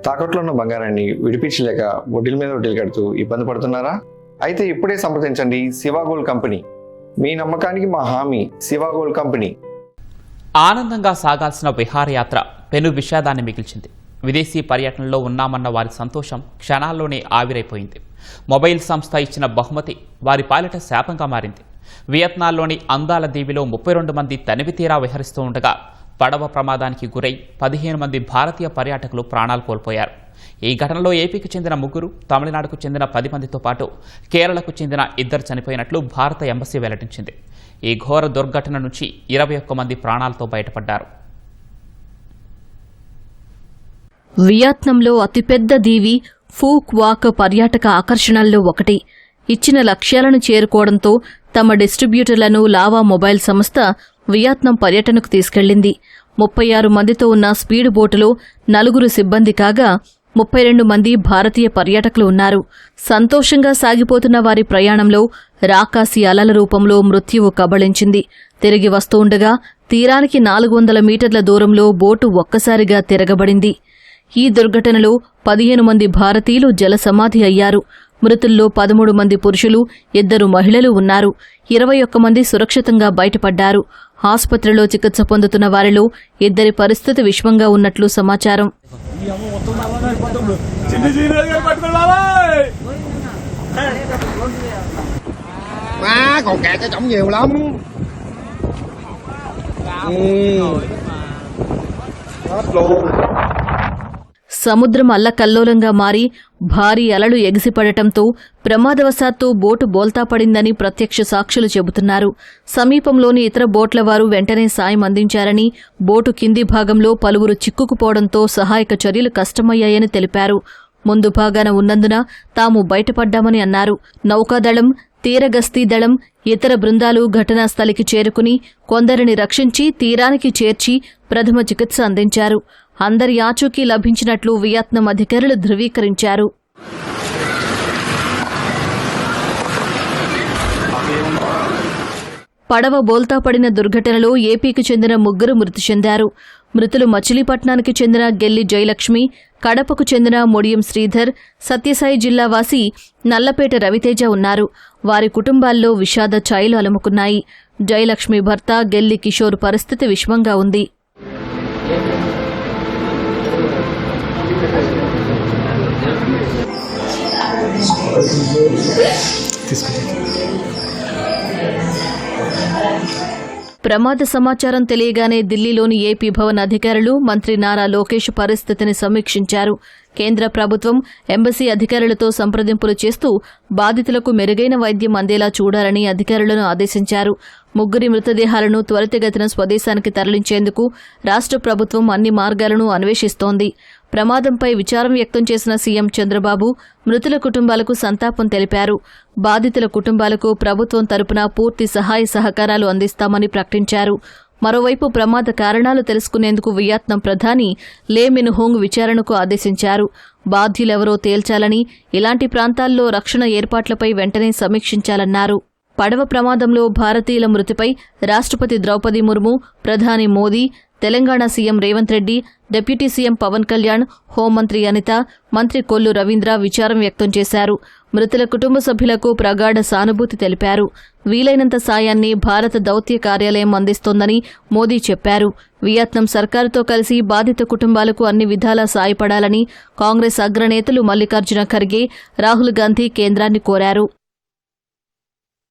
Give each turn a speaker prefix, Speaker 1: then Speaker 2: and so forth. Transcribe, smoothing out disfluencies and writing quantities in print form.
Speaker 1: తాకట్లో ఉన్న బంగారాన్ని విడిపించలేక వడ్డీల మీద వడ్డీలు కడుతూ ఇబ్బంది పడుతున్నారా? అయితే ఇప్పుడే సంప్రదించండి శివ గోల్డ్ కంపెనీ. మీ నమ్మకానికి మా హామీ శివ గోల్డ్ కంపెనీ.
Speaker 2: ఆనందంగా సాగాల్సిన విహారయాత్ర పెను విషాదాన్ని మిగిల్చింది. విదేశీ పర్యటనలో ఉన్నామన్న వారి సంతోషం క్షణాల్లోనే ఆవిరైపోయింది. మొబైల్ సంస్థ ఇచ్చిన బహుమతి వారి పాలిట శాపంగా మారింది. వియత్నాంలోని అందాల దీవిలో 32 మంది తనివి తీరా విహరిస్తూ ఉండగా పడవ ప్రమాదానికి గురై 15 మంది భారతీయ పర్యాటకులు ప్రాణాలు కోల్పోయారు. ఈ ఘటనలో ఏపీకి చెందిన 3, తమిళనాడుకు చెందిన 10 మందితో పాటు కేరళకు చెందిన 2 చనిపోయినట్లు భారత ఎంబసీ వెల్లడించింది. ఈ ఘోర దుర్ఘటన నుంచి 21 మంది ప్రాణాలతో బయటపడ్డారు.
Speaker 3: వియత్నంలో అతిపెద్ద దీవి ఫూక్ వాక్ పర్యాటక ఆకర్షణల్లో ఒకటి. ఇచ్చిన లక్ష్యాలను చేరుకోవడంతో తమ డిస్ట్రిబ్యూటర్లను లావా మొబైల్ సంస్థ వియత్నాం పర్యటనకు తీసుకెళ్లింది. 36 మందితో ఉన్న స్పీడ్ బోటులో 4 సిబ్బంది కాగా 32 మంది భారతీయ పర్యాటకులు ఉన్నారు. సంతోషంగా సాగిపోతున్న వారి ప్రయాణంలో రాకాసి అలల రూపంలో మృత్యువు కబళించింది. తిరిగి వస్తూండగా తీరానికి 400 మీటర్ల దూరంలో బోటు ఒక్కసారిగా తిరగబడింది. ఈ దుర్ఘటనలో 15 మంది భారతీయులు జలసమాధి అయ్యారు. మృతుల్లో 13 మంది పురుషులు, 2 మహిళలు ఉన్నారు. 21 మంది సురక్షితంగా బయటపడ్డారు. ఆసుపత్రిలో చికిత్స పొందుతున్న వారిలో 2 పరిస్థితి విషమంగా ఉన్నట్లు సమాచారం. సముద్రం అల్లకల్లోలంగా మారి భారీ అలలు ఎగిసిపడటంతో ప్రమాదవశాత్తు బోటు బోల్తాపడిందని ప్రత్యక్ష సాక్షులు చెబుతున్నారు. సమీపంలోని ఇతర బోట్ల వారు వెంటనే సాయం అందించారని, బోటు కింది భాగంలో పలువురు చిక్కుకుపోవడంతో సహాయక చర్యలు కష్టమయ్యాయని తెలిపారు. ముందు భాగాన ఉన్నందున తాము బయటపడ్డామని అన్నారు. నౌకాదళం, తీరగస్తీ దళం, ఇతర బృందాలు ఘటనా స్థలికి చేరుకుని కొందరిని రక్షించి తీరానికి చేర్చి ప్రథమ చికిత్స అందించారు. అందరి ఆచూకీ లభించినట్లు వియత్నాం అధికారులు ధృవీకరించారు. పడవ బోల్తాపడిన దుర్ఘటనలో ఏపీకి చెందిన 3 మృతి చెందారు. మృతులు మచిలీపట్నానికి చెందిన గెల్లి జయలక్ష్మి, కడపకు చెందిన మొడియం శ్రీధర్, సత్యసాయి జిల్లా వాసి నల్లపేట రవితేజ ఉన్నారు. వారి కుటుంబాల్లో విషాద ఛాయలు అలుముకున్నాయి. జయలక్ష్మి భర్త గెల్లి కిషోర్ పరిస్థితి విషమంగా ఉంది. ప్రమాద సమాచారం తెలియగానే ఢిల్లీలోని ఏపీ భవన్ అధికారులు, మంత్రి నారా లోకేష్ పరిస్థితిని సమీక్షించారు. కేంద్ర ప్రభుత్వం ఎంబసీ అధికారులతో సంప్రదింపులు చేస్తూ బాధితులకు మెరుగైన వైద్యం అందేలా చూడాలని అధికారులను ఆదేశించారు. 3 మృతదేహాలను త్వరితగతిన స్వదేశానికి తరలించేందుకు రాష్ట్ర ప్రభుత్వం అన్ని మార్గాలను అన్వేషిస్తోంది. ప్రమాదంపై విచారం వ్యక్తం చేసిన సీఎం చంద్రబాబు మృతుల కుటుంబాలకు సంతాపం తెలిపారు. బాధితుల కుటుంబాలకు ప్రభుత్వం తరపున పూర్తి సహాయ సహకారాలు అందిస్తామని ప్రకటించారు. మరోవైపు ప్రమాద కారణాలు తెలుసుకునేందుకు వియత్నాం ప్రధాని లే మిన్ హోంగ్ విచారణకు ఆదేశించారు. బాధ్యులెవరో తేల్చాలని, ఇలాంటి ప్రాంతాల్లో రక్షణ ఏర్పాట్లపై వెంటనే సమీక్షించాలన్నారు. పడవ ప్రమాదంలో భారతీయుల మృతిపై రాష్ట్రపతి ద్రౌపది ముర్ము, ప్రధాని Modi, Telangana CM Revanth Reddy, deputy CM Pawan Kalyan, హోంమంత్రి అనిత, మంత్రి కొల్లు రవీంద్ర విచారం వ్యక్తం చేశారు. మృతుల కుటుంబ సభ్యులకు ప్రగాఢ సానుభూతి తెలిపారు. వీలైనంత సాయాన్ని భారత దౌత్య కార్యాలయం అందిస్తోందని మోదీ చెప్పారు. వియత్నాం సర్కారుతో కలిసి బాధిత కుటుంబాలకు అన్ని విధాలా సాయపడాలని కాంగ్రెస్ అగ్రనేతలు మల్లికార్జున ఖర్గే, రాహుల్ గాంధీ కేంద్రాన్ని కోరారు.